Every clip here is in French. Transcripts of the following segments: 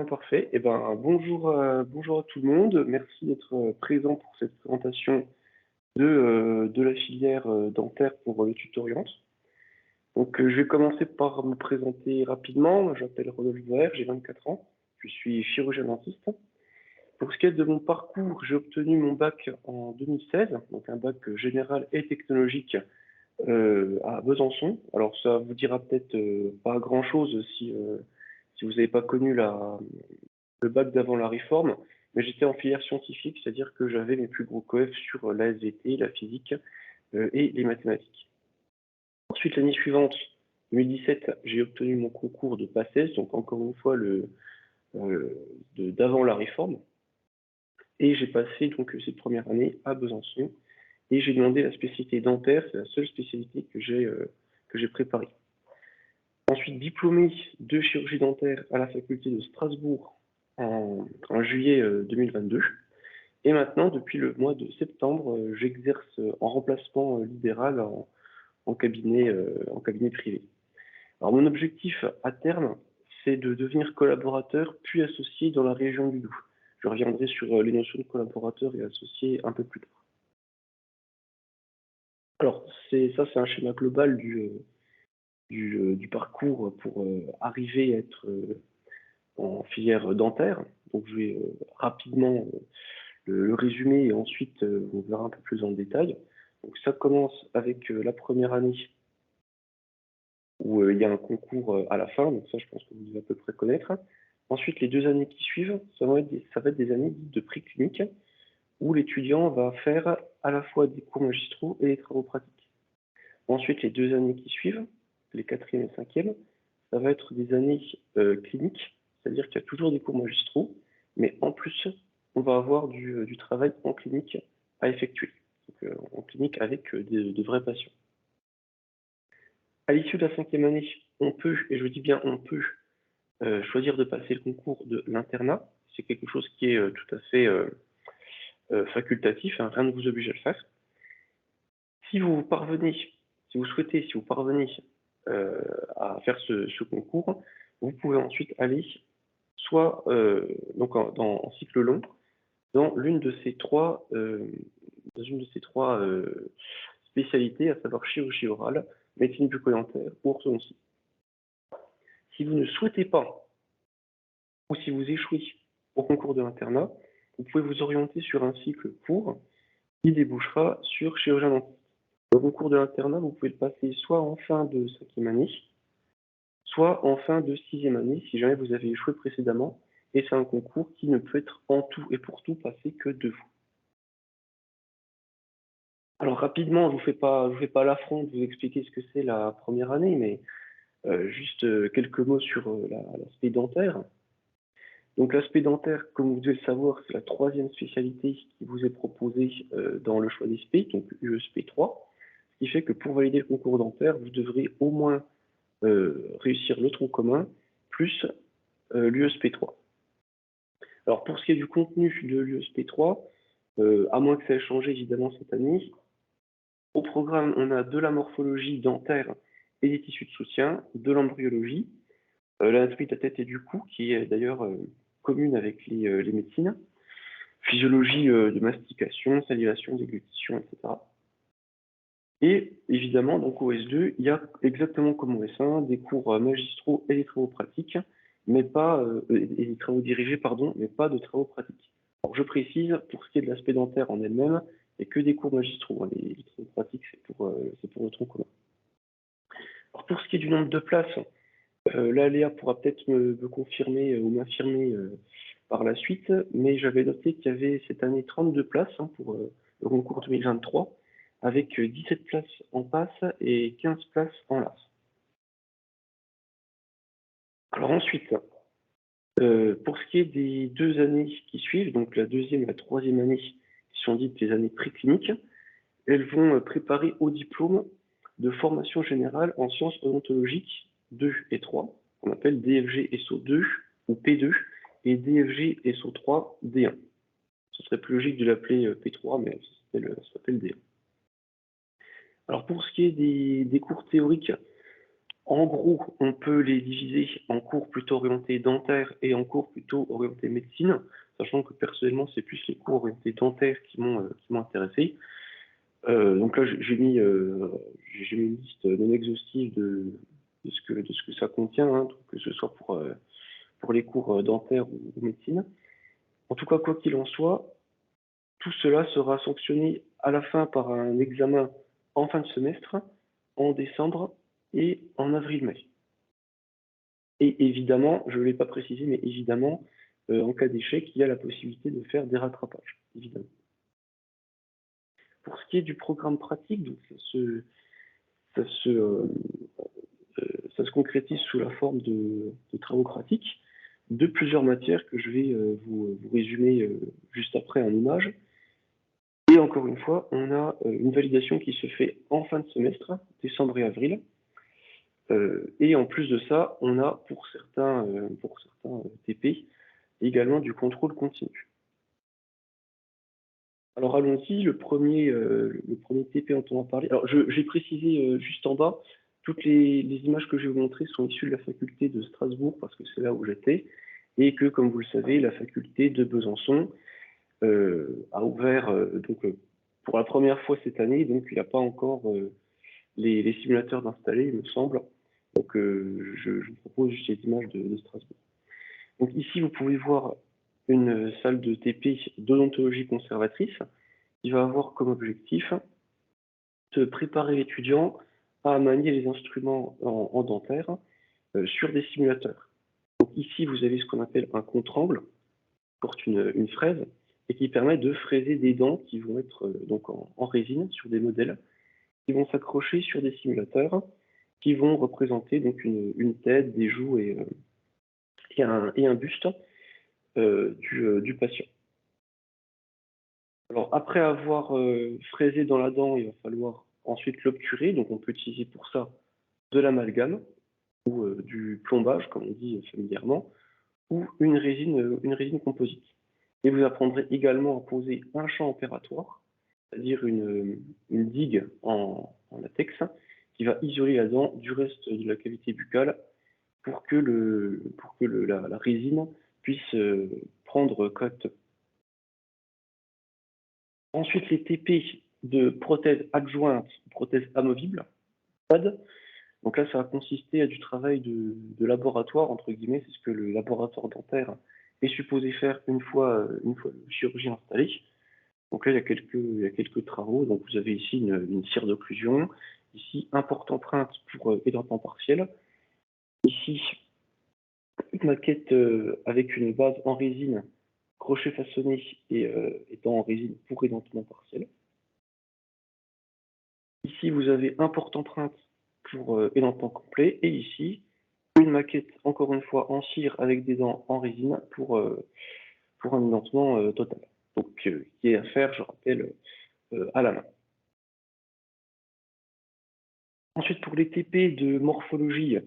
parfait. Eh ben, bonjour à tout le monde. Merci d'être présent pour cette présentation de la filière dentaire pour le tutoriel. Donc, je vais commencer par me présenter rapidement. Je m'appelle Rodolphe Boer, j'ai 24 ans. Je suis chirurgien dentiste. Pour ce qui est de mon parcours, j'ai obtenu mon bac en 2016, donc un bac général et technologique à Besançon. Alors, ça vous dira peut-être pas grand-chose si vous n'avez pas connu le bac d'avant la réforme, mais j'étais en filière scientifique, c'est-à-dire que j'avais mes plus gros coefs sur la SVT, la physique et les mathématiques. Ensuite, l'année suivante, 2017, j'ai obtenu mon concours de PACES, donc encore une fois d'avant la réforme, et j'ai passé donc cette première année à Besançon, et j'ai demandé la spécialité dentaire, c'est la seule spécialité que j'ai préparée. Ensuite, diplômé de chirurgie dentaire à la faculté de Strasbourg en juillet 2022. Et maintenant, depuis le mois de septembre, j'exerce en remplacement libéral en cabinet privé. Alors, mon objectif à terme, c'est de devenir collaborateur puis associé dans la région du Doubs. Je reviendrai sur les notions de collaborateur et associé un peu plus tard. Alors, c'est un schéma global du parcours pour arriver à être en filière dentaire. Donc, je vais rapidement le résumer et ensuite on verra un peu plus dans le détail. Donc, ça commence avec la première année où il y a un concours à la fin, donc ça, je pense que vous devez à peu près connaître. Ensuite, les 2 années qui suivent, ça va être des années dites de préclinique où l'étudiant va faire à la fois des cours magistraux et des travaux pratiques. Ensuite, les 2 années qui suivent, les 4e et 5e, ça va être des années cliniques, c'est-à-dire qu'il y a toujours des cours magistraux, mais en plus, on va avoir du travail en clinique à effectuer, donc, en clinique avec de vrais patients. À l'issue de la 5e année, on peut, et je dis bien on peut, choisir de passer le concours de l'internat. C'est quelque chose qui est tout à fait facultatif, hein, rien ne vous oblige à le faire. Si vous parvenez à faire ce concours, vous pouvez ensuite aller soit donc en cycle long dans l'une de ces trois spécialités, à savoir chirurgie orale, médecine bucco-dentaire ou orthodontie. Si vous ne souhaitez pas, ou si vous échouez au concours de l'internat, vous pouvez vous orienter sur un cycle court qui débouchera sur chirurgien dentiste. Le concours de l'internat, vous pouvez le passer soit en fin de 5e année, soit en fin de 6e année, si jamais vous avez échoué précédemment, et c'est un concours qui ne peut être en tout et pour tout passé que 2 fois. Alors rapidement, je vous fais pas l'affront de vous expliquer ce que c'est la première année, mais juste quelques mots sur l'aspect dentaire. Donc l'aspect dentaire, comme vous devez le savoir, c'est la 3e spécialité qui vous est proposée dans le choix des SP, donc UESP 3, ce qui fait que pour valider le concours dentaire, vous devrez au moins réussir le tronc commun plus l'UESP 3. Alors pour ce qui est du contenu de l'UESP 3, à moins que ça ait changé évidemment cette année, au programme on a de la morphologie dentaire et des tissus de soutien, de l'embryologie, l'anatomie de la tête et du cou, qui est d'ailleurs commune avec les médecines, physiologie de mastication, salivation, déglutition, etc. Et évidemment, donc au S2, il y a exactement comme au S1 des cours magistraux et des travaux pratiques, mais pas et des travaux dirigés, pardon, mais pas de travaux pratiques. Alors je précise, pour ce qui est de l'aspect dentaire en elle-même, il n'y a que des cours magistraux, hein. Les travaux pratiques, c'est pour le tronc commun. Alors pour ce qui est du nombre de places, là Léa pourra peut-être me confirmer ou m'affirmer par la suite, mais j'avais noté qu'il y avait cette année 32 places pour le concours 2023, avec 17 places en passe et 15 places en LAS. Alors ensuite, pour ce qui est des 2 années qui suivent, donc la 2e et la 3e année, qui sont dites les années précliniques, elles vont préparer au diplôme de formation générale en sciences odontologiques 2 et 3, qu'on appelle DFG SO2 ou P2, et DFG SO3 D1. Ce serait plus logique de l'appeler P3, mais ça s'appelle D1. Alors pour ce qui est des cours théoriques, En gros, on peut les diviser en cours plutôt orientés dentaire et en cours plutôt orientés médecine, sachant que personnellement, c'est plus les cours orientés dentaire qui m'ont intéressé. Donc là, j'ai mis une liste non exhaustive de ce que ça contient, hein, donc que ce soit pour les cours dentaires ou médecine. En tout cas, quoi qu'il en soit, tout cela sera sanctionné à la fin par un examen en fin de semestre, en décembre et en avril-mai. Et évidemment, je ne l'ai pas précisé, mais évidemment, en cas d'échec, il y a la possibilité de faire des rattrapages, évidemment. Pour ce qui est du programme pratique, donc ça se, euh, ça se concrétise sous la forme de travaux pratiques de plusieurs matières que je vais vous résumer juste après en images. Et encore une fois, on a une validation qui se fait en fin de semestre, décembre et avril. Et en plus de ça, on a pour certains TP également du contrôle continu. Alors allons-y, le premier TP dont on va parler. Alors j'ai précisé juste en bas, toutes les images que je vais vous montrer sont issues de la faculté de Strasbourg parce que c'est là où j'étais, et que comme vous le savez, la faculté de Besançon a ouvert pour la première fois cette année, donc il n'y a pas encore les simulateurs d'installer, il me semble. Donc je vous propose juste les images de Strasbourg. Donc ici, vous pouvez voir une salle de TP d'odontologie conservatrice qui va avoir comme objectif de préparer l'étudiant à manier les instruments en dentaire sur des simulateurs. Donc ici, vous avez ce qu'on appelle un contre-angle, qui porte une fraise, et qui permet de fraiser des dents qui vont être donc en résine sur des modèles, qui vont s'accrocher sur des simulateurs, qui vont représenter donc une tête, des joues et un buste du patient. Alors, après avoir fraisé dans la dent, il va falloir ensuite l'obturer. Donc, on peut utiliser pour ça de l'amalgame ou du plombage, comme on dit familièrement, ou une résine composite. Et vous apprendrez également à poser un champ opératoire, c'est-à-dire une digue en latex, qui va isoler la dent du reste de la cavité buccale pour que la résine puisse prendre correctement. Ensuite, les TP de prothèses adjointes, prothèses amovibles, PAD. Donc là, ça va consister à du travail de laboratoire, entre guillemets, c'est ce que le laboratoire dentaire est supposé faire une fois le chirurgien installé. Donc là, il y a quelques travaux. Donc vous avez ici une cire d'occlusion, ici un porte-empreinte pour édentement partiel, ici une maquette avec une base en résine, crochet façonné et étant en résine pour édentement partiel. Ici, vous avez un porte-empreinte pour édentement complet, et ici, une maquette, encore une fois, en cire avec des dents en résine pour un édentement total. Donc, qui est à faire, je rappelle, à la main. Ensuite, pour les TP de morphologie,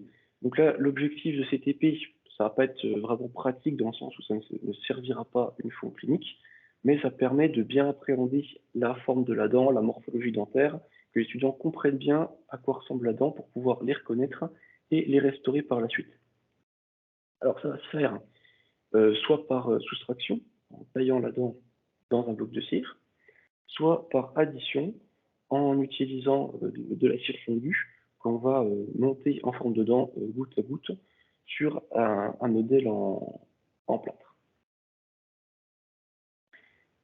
donc là, l'objectif de ces TP, ça va pas être vraiment pratique dans le sens où ça ne servira pas une fois en clinique, mais ça permet de bien appréhender la forme de la dent, la morphologie dentaire, que les étudiants comprennent bien à quoi ressemble la dent pour pouvoir les reconnaître et les restaurer par la suite. Alors ça va se faire soit par soustraction, en taillant la dent dans un bloc de cire, soit par addition, en utilisant de la cire fondue qu'on va monter en forme de dent goutte à goutte sur un modèle en plâtre.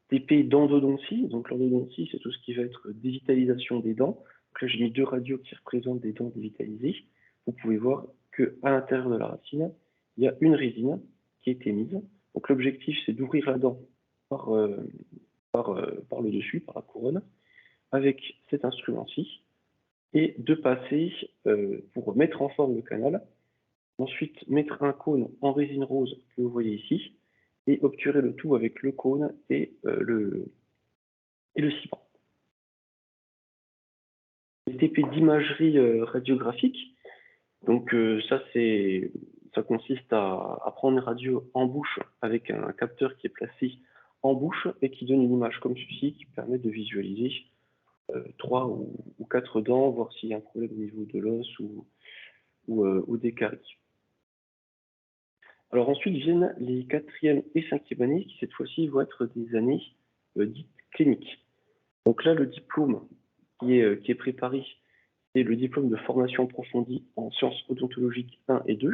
TP d'endodontie, donc l'endodontie c'est tout ce qui va être dévitalisation des dents. Donc là j'ai mis deux radios qui représentent des dents dévitalisées. Vous pouvez voir qu'à l'intérieur de la racine, il y a une résine qui a été mise. Donc l'objectif c'est d'ouvrir la dent par le dessus, par la couronne, avec cet instrument-ci, et de passer pour mettre en forme le canal, ensuite mettre un cône en résine rose que vous voyez ici, et obturer le tout avec le cône et le ciment. Les TP d'imagerie radiographique, donc ça consiste à prendre une radio en bouche avec un capteur qui est placé en bouche et qui donne une image comme ceci qui permet de visualiser 3 ou 4 dents, voir s'il y a un problème au niveau de l'os ou ou des caries. Alors ensuite viennent les quatrième et cinquième années qui cette fois-ci vont être des années dites cliniques. Donc là, le diplôme qui est préparé, c'est le diplôme de formation approfondie en sciences odontologiques 1 et 2,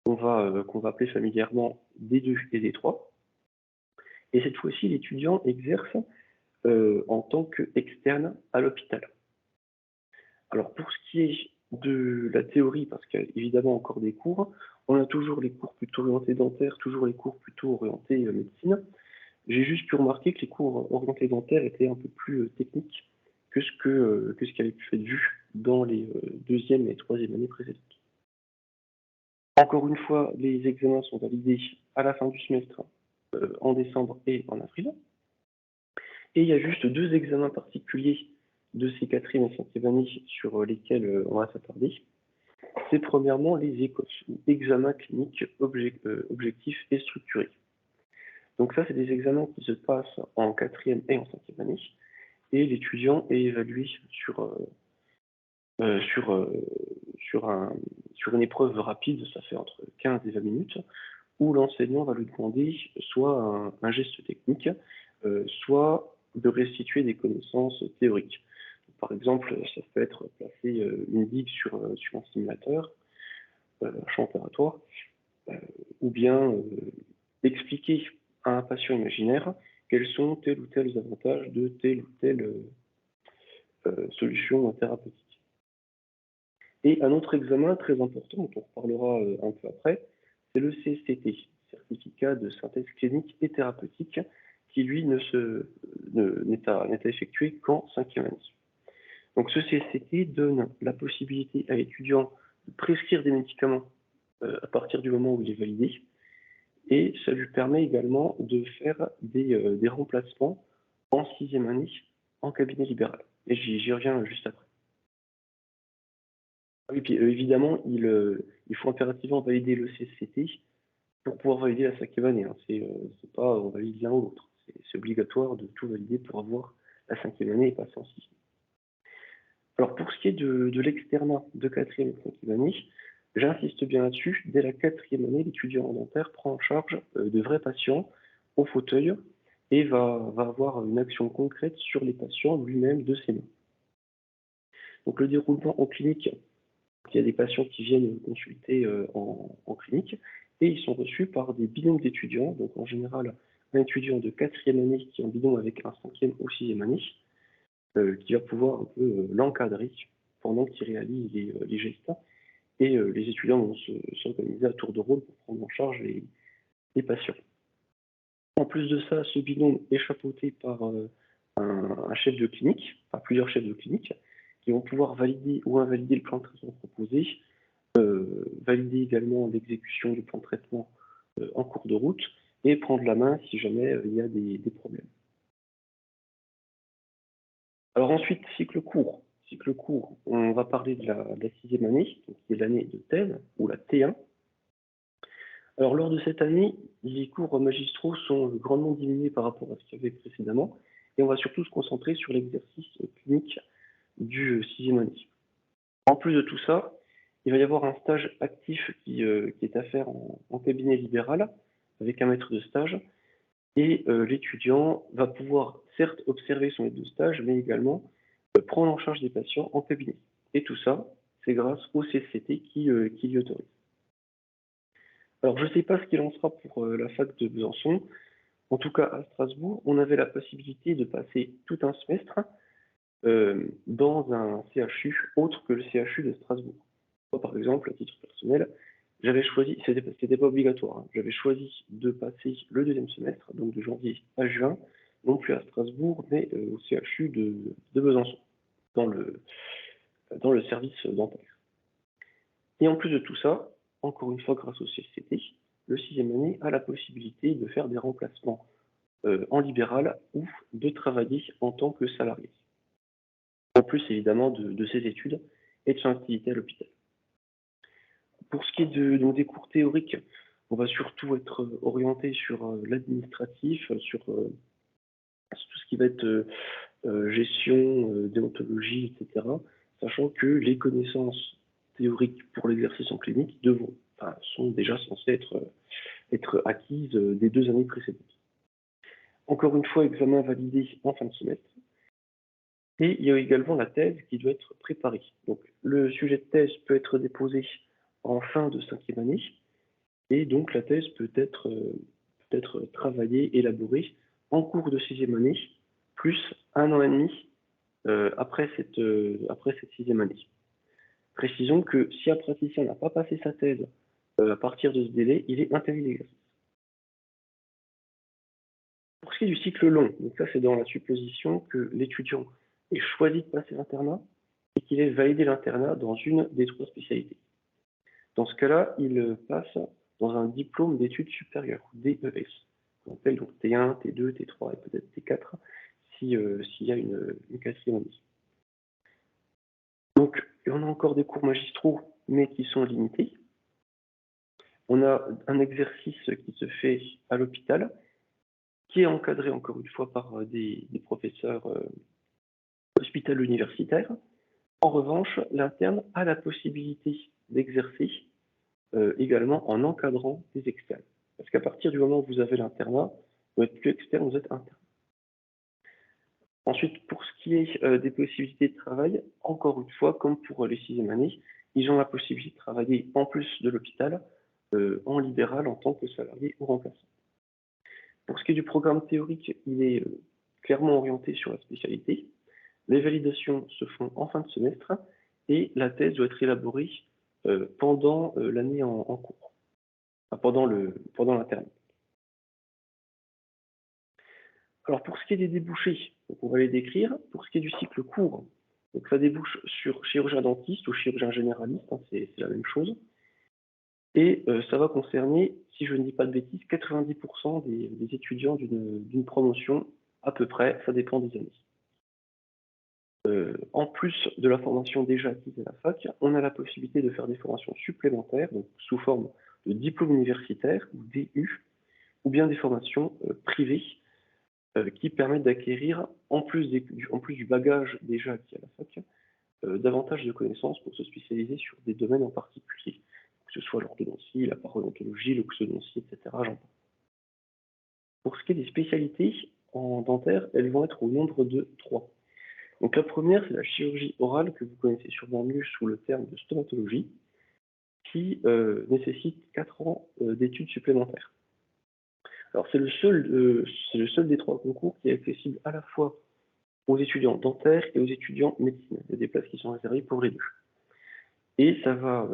qu'on va appeler familièrement D2 et D3. Et cette fois-ci, l'étudiant exerce en tant qu'externe à l'hôpital. Alors pour ce qui est de la théorie, parce qu'il y a évidemment encore des cours, on a toujours les cours plutôt orientés dentaires, toujours les cours plutôt orientés médecine. J'ai juste pu remarquer que les cours orientés dentaires étaient un peu plus techniques que ce qui avait pu être vu dans les deuxième et troisième années précédentes. Encore une fois, les examens sont validés à la fin du semestre, en décembre et en avril. Et il y a juste deux examens particuliers de ces quatrième et cinquième années sur lesquels on va s'attarder. C'est premièrement les ECOS, ou examens cliniques objectifs et structurés. Donc ça, c'est des examens qui se passent en quatrième et en cinquième année, et l'étudiant est évalué sur une épreuve rapide, ça fait entre 15 et 20 minutes, où l'enseignant va lui demander soit un geste technique, soit de restituer des connaissances théoriques. Par exemple, ça peut être placer une digue sur un simulateur, un champ opératoire, ou bien expliquer à un patient imaginaire quels sont tels ou tels avantages de telle ou telle solution thérapeutique. Et un autre examen très important, dont on reparlera un peu après, c'est le CSCT, Certificat de synthèse clinique et thérapeutique, qui lui n'est à effectuer qu'en cinquième année. Donc ce CSCT donne la possibilité à l'étudiant de prescrire des médicaments à partir du moment où il est validé, et ça lui permet également de faire des remplacements en sixième année en cabinet libéral. Et j'y reviens juste après. Oui, puis évidemment, il faut impérativement valider le CSCT pour pouvoir valider la cinquième année. Hein. C'est pas on valide l'un ou l'autre. C'est obligatoire de tout valider pour avoir la cinquième année et passer en sixième. Alors pour ce qui est de l'externat de quatrième et cinquième année, j'insiste bien là-dessus, dès la quatrième année, l'étudiant en dentaire prend en charge de vrais patients au fauteuil et va avoir une action concrète sur les patients lui-même de ses mains. Donc le déroulement en clinique, il y a des patients qui viennent consulter en clinique et ils sont reçus par des binômes d'étudiants, donc en général un étudiant de quatrième année qui est en binôme avec un cinquième ou sixième année, qui va pouvoir un peu l'encadrer pendant qu'il réalise les gestes. Et les étudiants vont s'organiser à tour de rôle pour prendre en charge les patients. En plus de ça, ce binôme est chapeauté par un chef de clinique, enfin plusieurs chefs de clinique, qui vont pouvoir valider ou invalider le plan de traitement proposé, valider également l'exécution du plan de traitement en cours de route et prendre la main si jamais il y a des problèmes. Alors ensuite, cycle court. Cycle court, on va parler de la sixième année, donc qui est l'année de thèse, ou la T1. Alors lors de cette année, les cours magistraux sont grandement diminués par rapport à ce qu'il y avait précédemment, et on va surtout se concentrer sur l'exercice clinique du sixième année. En plus de tout ça, il va y avoir un stage actif qui est à faire en cabinet libéral, avec un maître de stage, et l'étudiant va pouvoir certes observer son maître de stage, mais également prendre en charge des patients en cabinet. Et tout ça, c'est grâce au CCT qui l'y autorise. Alors, je ne sais pas ce qu'il en sera pour la fac de Besançon. En tout cas, à Strasbourg, on avait la possibilité de passer tout un semestre dans un CHU autre que le CHU de Strasbourg. Moi, par exemple, à titre personnel, j'avais choisi, c'était pas obligatoire, hein, j'avais choisi de passer le deuxième semestre, donc de janvier à juin, non plus à Strasbourg, mais au CHU de Besançon, dans le service dentaire. Et en plus de tout ça, encore une fois grâce au CCT, le sixième année a la possibilité de faire des remplacements en libéral ou de travailler en tant que salarié. En plus évidemment de ses études et de son activité à l'hôpital. Pour ce qui est donc des cours théoriques, on va surtout être orienté sur l'administratif, sur tout ce qui va être gestion, déontologie, etc. Sachant que les connaissances théoriques pour l'exercice en clinique sont déjà censées être acquises des 2 années précédentes. Encore une fois, examen validé en fin de semestre. Et il y a également la thèse qui doit être préparée. Donc, le sujet de thèse peut être déposé en fin de 5e année, et donc la thèse peut être travaillée, élaborée en cours de 6e année, plus 1 an et demi après cette 6e année. Précisons que si un praticien n'a pas passé sa thèse à partir de ce délai, il est interdit d'exercice. Pour ce qui est du cycle long, donc ça c'est dans la supposition que l'étudiant ait choisi de passer l'internat et qu'il ait validé l'internat dans une des 3 spécialités. Dans ce cas-là, il passe dans un diplôme d'études supérieures, DES, qu'on appelle donc T1, T2, T3 et peut-être T4 s'il y a une 4e année. Donc, on a encore des cours magistraux, mais qui sont limités. On a un exercice qui se fait à l'hôpital, qui est encadré encore une fois par des professeurs hospitalo-universitaires. En revanche, l'interne a la possibilité d'exercer également en encadrant des externes. Parce qu'à partir du moment où vous avez l'internat, vous n'êtes plus externe, vous êtes interne. Ensuite, pour ce qui est des possibilités de travail, encore une fois, comme pour les 6e années, ils ont la possibilité de travailler en plus de l'hôpital, en libéral en tant que salarié ou remplaçant. Pour ce qui est du programme théorique, il est clairement orienté sur la spécialité. Les validations se font en fin de semestre et la thèse doit être élaborée pendant l'année en cours, pendant l'internat. Alors pour ce qui est des débouchés, donc on va les décrire. Pour ce qui est du cycle court, donc ça débouche sur chirurgien dentiste ou chirurgien généraliste, c'est la même chose. Et ça va concerner, si je ne dis pas de bêtises, 90% des étudiants d'une promotion, à peu près, ça dépend des années. En plus de la formation déjà acquise à la fac, on a la possibilité de faire des formations supplémentaires, donc sous forme de diplôme universitaire ou DU, ou bien des formations privées qui permettent d'acquérir, en plus du bagage déjà acquis à la fac, davantage de connaissances pour se spécialiser sur des domaines en particulier, que ce soit l'orthodontie, la parodontologie, l'oxodontie, etc. J'en parle. Pour ce qui est des spécialités en dentaire, elles vont être au nombre de 3. Donc la première, c'est la chirurgie orale, que vous connaissez sûrement mieux sous le terme de stomatologie, qui nécessite 4 ans d'études supplémentaires. Alors c'est le seul des 3 concours qui est accessible à la fois aux étudiants dentaires et aux étudiants médecine. Il y a des places qui sont réservées pour les deux. Et ça va,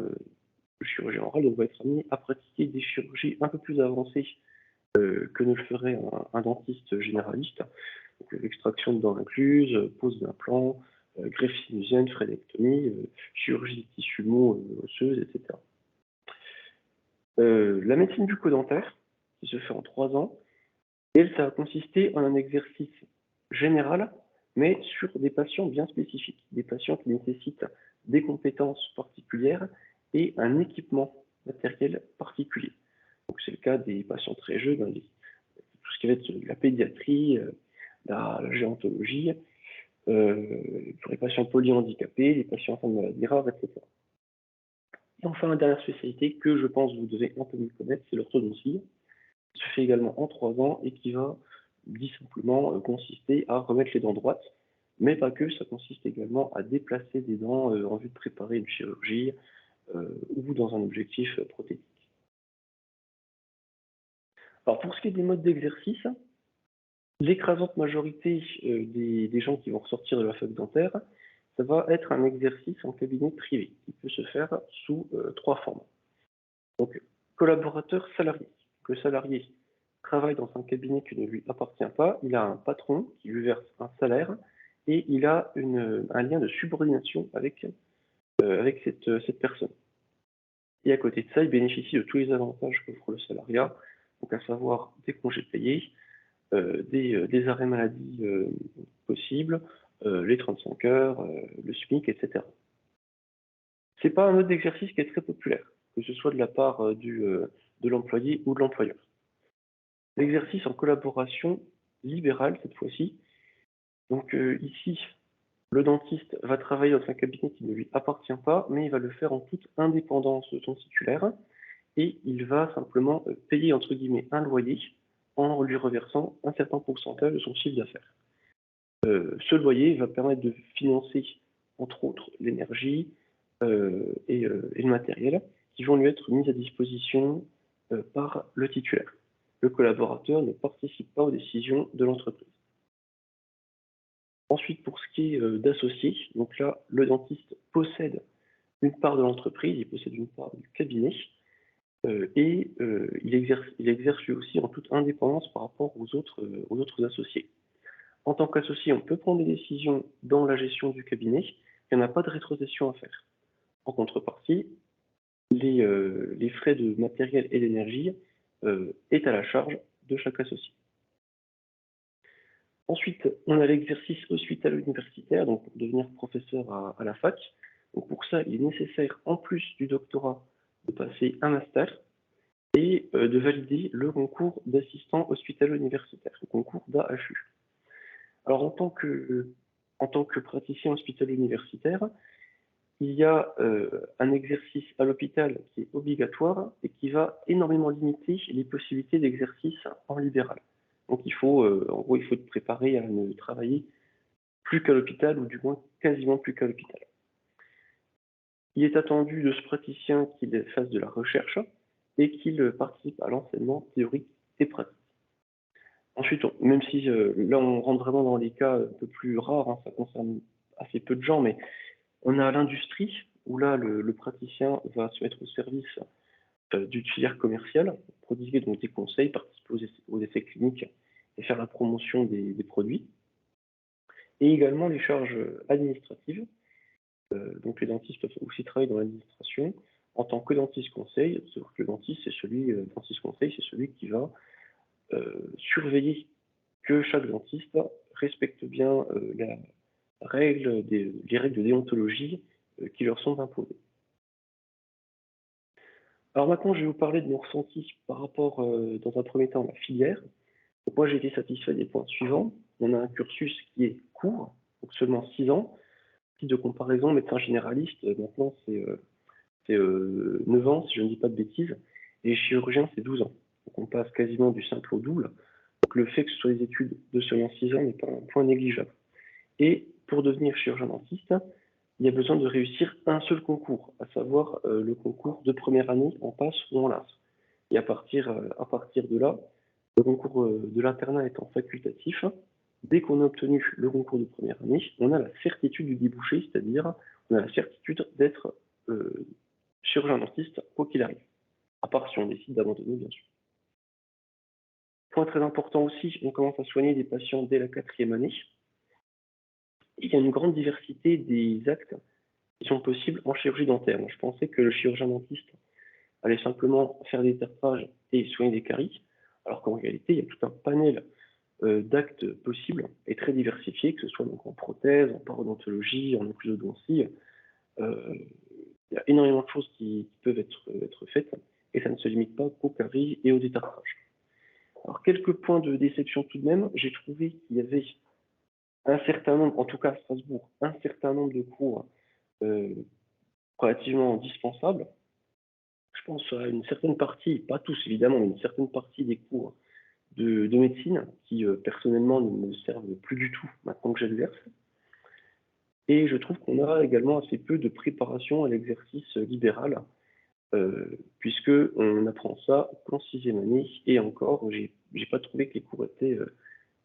le chirurgien oral va être amené à pratiquer des chirurgies un peu plus avancées que ne le ferait un dentiste généraliste. Donc extraction de dents incluses, pose d'implants, greffe sinusienne, frénectomie, chirurgie de tissus mous, osseuses, etc. La médecine bucco-dentaire, qui se fait en 3 ans, elle, ça va consister en un exercice général, mais sur des patients bien spécifiques, des patients qui nécessitent des compétences particulières et un équipement matériel particulier. Donc c'est le cas des patients très jeunes, tout ce qui va être de la pédiatrie, la gérontologie, pour les patients polyhandicapés, les patients atteints de maladies rares, etc. Et enfin, la dernière spécialité que je pense vous devez un peu mieux connaître, c'est l'orthodontie, qui se fait également en 3 ans et qui va, dit simplement, consister à remettre les dents droites, mais pas que, ça consiste également à déplacer des dents en vue de préparer une chirurgie ou dans un objectif prothétique. Alors pour ce qui est des modes d'exercice, l'écrasante majorité des gens qui vont ressortir de la fac dentaire, ça va être un exercice en cabinet privé qui peut se faire sous 3 formes. Donc, collaborateur salarié. Le salarié travaille dans un cabinet qui ne lui appartient pas, il a un patron qui lui verse un salaire et il a un lien de subordination avec cette personne. Et à côté de ça, il bénéficie de tous les avantages qu'offre le salariat, donc à savoir des congés payés, des arrêts maladie possibles, les 35 heures, le SMIC, etc. C'est pas un mode d'exercice qui est très populaire, que ce soit de la part de l'employé ou de l'employeur. L'exercice en collaboration libérale, cette fois-ci, donc ici, Le dentiste va travailler dans un cabinet qui ne lui appartient pas, mais il va le faire en toute indépendance de son titulaire et il va simplement payer entre guillemets un loyer en lui reversant un certain pourcentage de son chiffre d'affaires. Ce loyer va permettre de financer, entre autres, l'énergie et le matériel qui vont lui être mis à disposition par le titulaire. Le collaborateur ne participe pas aux décisions de l'entreprise. Ensuite, pour ce qui est d'associés, donc là, le dentiste possède une part de l'entreprise, il possède une part du cabinet, il exerce lui aussi en toute indépendance par rapport aux autres associés. En tant qu'associé, on peut prendre des décisions dans la gestion du cabinet, il n'y en a pas de rétrocession à faire. En contrepartie, les frais de matériel et d'énergie est à la charge de chaque associé. Ensuite, on a l'exercice hospitalo-universitaire, donc pour devenir professeur à la fac. Donc pour ça, il est nécessaire, en plus du doctorat, de passer un master et de valider le concours d'assistant hospitalo-universitaire, le concours d'AHU. Alors en tant que praticien hospitalo-universitaire, il y a un exercice à l'hôpital qui est obligatoire et qui va énormément limiter les possibilités d'exercice en libéral. Donc en gros, il faut être préparé à ne travailler plus qu'à l'hôpital, ou du moins quasiment plus qu'à l'hôpital. Il est attendu de ce praticien qu'il fasse de la recherche et qu'il participe à l'enseignement théorique et pratique. Ensuite, même si là on rentre vraiment dans les cas un peu plus rares, hein, ça concerne assez peu de gens, mais on a l'industrie, où là le praticien va se mettre au service d'une filière commerciale, prodiguer donc des conseils, participer aux essais cliniques et faire la promotion des produits. Et également les charges administratives. Donc les dentistes peuvent aussi travailler dans l'administration en tant que dentiste conseil, sauf que le dentiste conseil, c'est celui qui va surveiller que chaque dentiste respecte bien les règles de déontologie qui leur sont imposées. Alors maintenant, je vais vous parler de mon ressenti par rapport, dans un premier temps, à la filière. Donc moi, j'ai été satisfait des points suivants. On a un cursus qui est court, donc seulement 6 ans. Titre de comparaison, médecin généraliste, maintenant c'est 9 ans, si je ne dis pas de bêtises, et chirurgien, c'est 12 ans. Donc on passe quasiment du simple au double. Donc le fait que ce soit des études de seulement 6 ans n'est pas un point négligeable. Et pour devenir chirurgien dentiste, il y a besoin de réussir un seul concours, à savoir le concours de première année en passe ou en LAS. Et à partir de là, le concours de l'internat étant facultatif, dès qu'on a obtenu le concours de première année, on a la certitude du débouché, c'est-à-dire on a la certitude d'être chirurgien dentiste quoi qu'il arrive, à part si on décide d'abandonner, bien sûr. Point très important aussi, on commence à soigner des patients dès la 4e année. Et il y a une grande diversité des actes qui sont possibles en chirurgie dentaire. Moi, je pensais que le chirurgien dentiste allait simplement faire des tartrages et soigner des caries, alors qu'en réalité, il y a tout un panel d'actes possibles et très diversifiés, que ce soit donc en prothèse, en parodontologie, en occlusodontie. Il y a énormément de choses qui peuvent être faites et ça ne se limite pas qu'aux caries et au détartrage. Alors, quelques points de déception tout de même. J'ai trouvé qu'il y avait un certain nombre, en tout cas à Strasbourg, un certain nombre de cours relativement indispensables. Je pense à une certaine partie, pas tous évidemment, mais une certaine partie des cours de médecine qui personnellement ne me servent plus du tout maintenant que j'exerce. Et je trouve qu'on a également assez peu de préparation à l'exercice libéral, puisque on apprend ça qu'en 6e année, et encore, j'ai pas trouvé que les cours étaient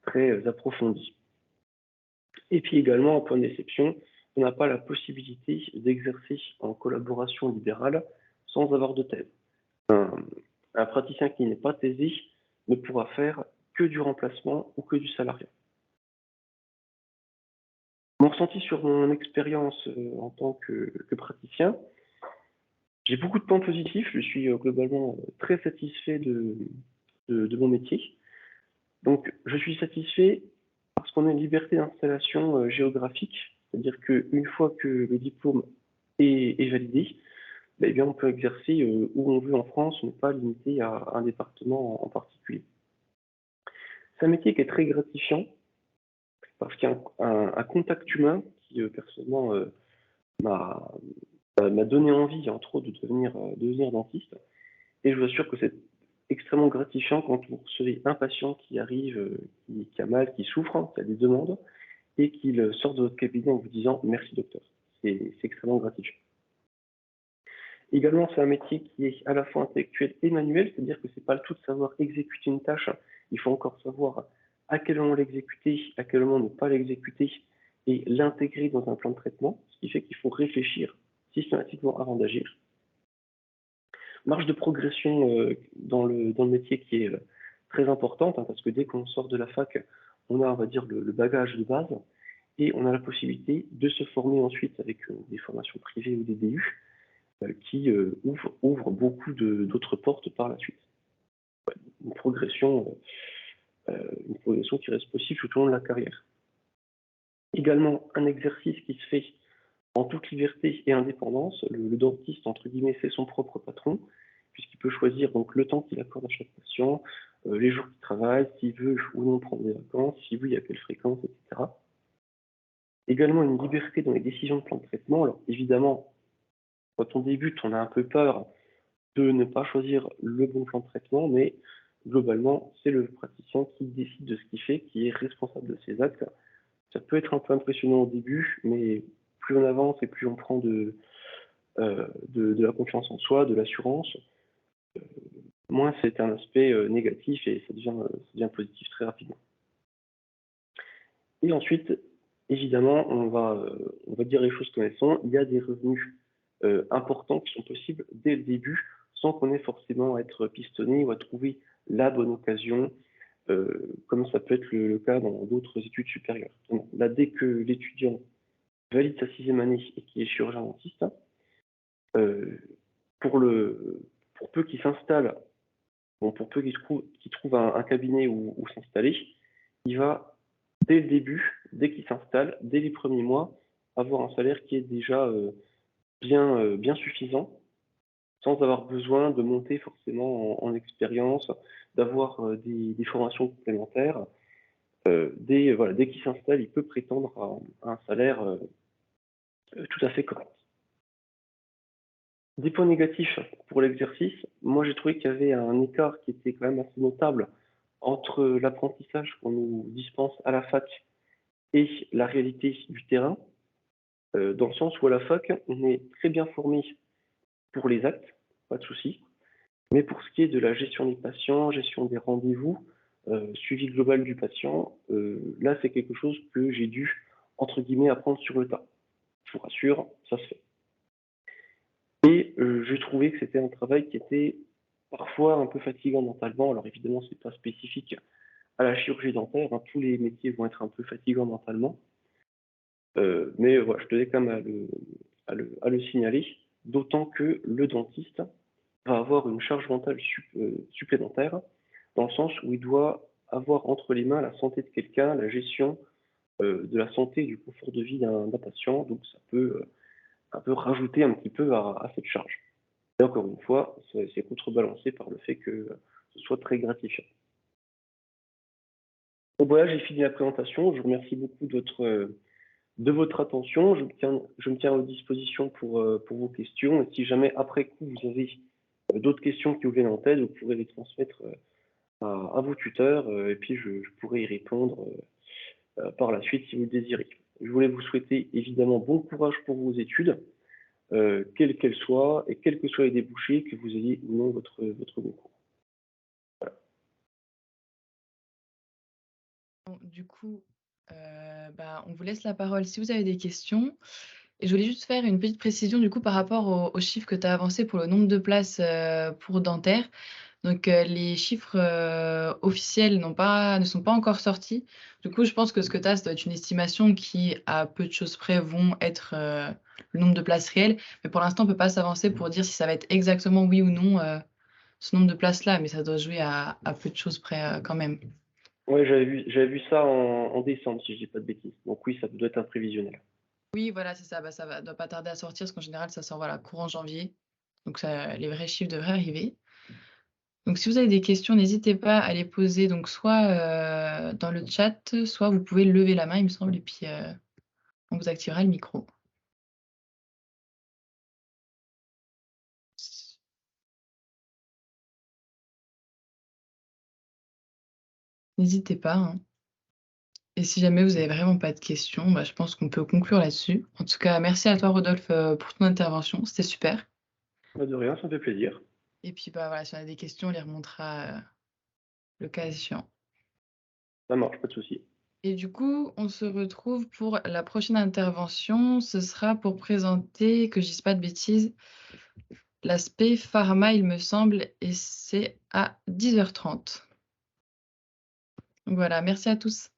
très approfondis. Et puis également, en point de déception, on n'a pas la possibilité d'exercer en collaboration libérale sans avoir de thèse. Un praticien qui n'est pas thésé ne pourra faire que du remplacement ou que du salariat. Mon ressenti sur mon expérience en tant que praticien, j'ai beaucoup de points positifs. Je suis globalement très satisfait de mon métier. Donc, je suis satisfait parce qu'on a une liberté d'installation géographique, c'est-à-dire qu'une fois que le diplôme est validé, eh bien, on peut exercer où on veut en France, on n'est pas limité à un département en particulier. C'est un métier qui est très gratifiant parce qu'il y a un contact humain qui, personnellement, m'a m'a donné envie, entre autres, de devenir dentiste. Et je vous assure que c'est extrêmement gratifiant quand vous recevez un patient qui arrive, qui a mal, qui souffre, hein, qui a des demandes, et qu'il sort de votre cabinet en vous disant merci docteur. C'est extrêmement gratifiant. Également, c'est un métier qui est à la fois intellectuel et manuel, c'est-à-dire que c'est pas le tout de savoir exécuter une tâche, il faut encore savoir à quel moment l'exécuter, à quel moment ne pas l'exécuter et l'intégrer dans un plan de traitement, ce qui fait qu'il faut réfléchir systématiquement avant d'agir. Marge de progression dans le métier qui est très importante, hein, parce que dès qu'on sort de la fac, on a, on va dire, le bagage de base et on a la possibilité de se former ensuite avec des formations privées ou des DU qui ouvrent beaucoup d'autres portes par la suite. Une progression, une progression qui reste possible tout au long de la carrière. Également, un exercice qui se fait en toute liberté et indépendance. Le dentiste, entre guillemets, c'est son propre patron, puisqu'il peut choisir donc le temps qu'il accorde à chaque patient, les jours qu'il travaille, s'il veut ou non prendre des vacances, si oui, à quelle fréquence, etc. Également, une liberté dans les décisions de plan de traitement. Alors, évidemment, quand on débute, on a un peu peur de ne pas choisir le bon plan de traitement, mais globalement, c'est le praticien qui décide de ce qu'il fait, qui est responsable de ses actes. Ça peut être un peu impressionnant au début, mais plus on avance et plus on prend de la confiance en soi, de l'assurance, moins c'est un aspect négatif et ça devient positif très rapidement. Et ensuite, évidemment, on va dire les choses comme elles sont. Il y a des revenus importants qui sont possibles dès le début, sans qu'on ait forcément à être pistonné ou à trouver la bonne occasion, comme ça peut être le cas dans d'autres études supérieures. Donc, là, dès que l'étudiant valide sa 6e année et qu'il est chirurgien dentiste, euh, pour, pour peu qu'il s'installe, bon, pour peu qu'il trouve un cabinet où s'installer, il va, dès le début, dès qu'il s'installe, dès les premiers mois, avoir un salaire qui est déjà bien suffisant, sans avoir besoin de monter forcément en expérience, d'avoir des formations complémentaires. Dès qu'il s'installe, il peut prétendre à un salaire tout à fait correct. Des points négatifs pour l'exercice, moi j'ai trouvé qu'il y avait un écart qui était quand même assez notable entre l'apprentissage qu'on nous dispense à la fac et la réalité du terrain, dans le sens où à la fac, on est très bien formé pour les actes, pas de souci, mais pour ce qui est de la gestion des patients, gestion des rendez-vous, suivi global du patient, là c'est quelque chose que j'ai dû, entre guillemets, apprendre sur le tas. Je vous rassure, ça se fait. Et j'ai trouvé que c'était un travail qui était parfois un peu fatigant mentalement. Alors évidemment, c'est pas spécifique à la chirurgie dentaire, hein. Tous les métiers vont être un peu fatigants mentalement. Mais voilà, je tenais quand même à le signaler, d'autant que le dentiste va avoir une charge mentale supplémentaire, dans le sens où il doit avoir entre les mains la santé de quelqu'un, la gestion de la santé et du confort de vie d'un patient. Donc ça peut un peu rajouter un petit peu à cette charge. Et encore une fois, c'est contrebalancé par le fait que ce soit très gratifiant. Donc voilà, j'ai fini la présentation. Je vous remercie beaucoup de votre attention. Je me tiens à votre disposition pour vos questions. Et si jamais après coup vous avez d'autres questions qui vous viennent en tête, vous pourrez les transmettre à vos tuteurs et puis je pourrai y répondre par la suite si vous le désirez. Je voulais vous souhaiter évidemment bon courage pour vos études, quelles qu'elles soient et quels que soient les débouchés, que vous ayez ou non votre concours. Bon, du coup, on vous laisse la parole si vous avez des questions. Et je voulais juste faire une petite précision du coup par rapport aux chiffres que tu as avancés pour le nombre de places, pour dentaire. Donc, les chiffres, officiels ne sont pas encore sortis. Du coup, je pense que ce que tu as, ça doit être une estimation qui, à peu de choses près, vont être, le nombre de places réelles. Mais pour l'instant, on peut pas s'avancer pour dire si ça va être exactement oui ou non, ce nombre de places-là, mais ça doit se jouer à peu de choses près, quand même. Ouais, j'avais vu ça en décembre, si je dis pas de bêtises. Donc oui, ça doit être un prévisionnel. Oui, voilà, c'est ça. Bah, doit pas tarder à sortir parce qu'en général, ça sort, voilà, courant janvier. Donc ça les vrais chiffres devraient arriver. Donc si vous avez des questions, n'hésitez pas à les poser donc soit, dans le chat, soit vous pouvez lever la main, il me semble et puis, On vous activera le micro. N'hésitez pas, hein. Et si jamais vous avez vraiment pas de questions, bah, je pense qu'on peut conclure là-dessus. En tout cas, merci à toi Rodolphe, pour ton intervention, c'était super. Bah, de rien, ça me fait plaisir. Et puis, bah, voilà, si on a des questions, on les remontera, le cas échéant. Ça marche, pas de souci. Et du coup, on se retrouve pour la prochaine intervention. Ce sera pour présenter, que je dise pas de bêtises, l'aspect pharma, il me semble, et c'est à 10h30. Donc voilà, merci à tous.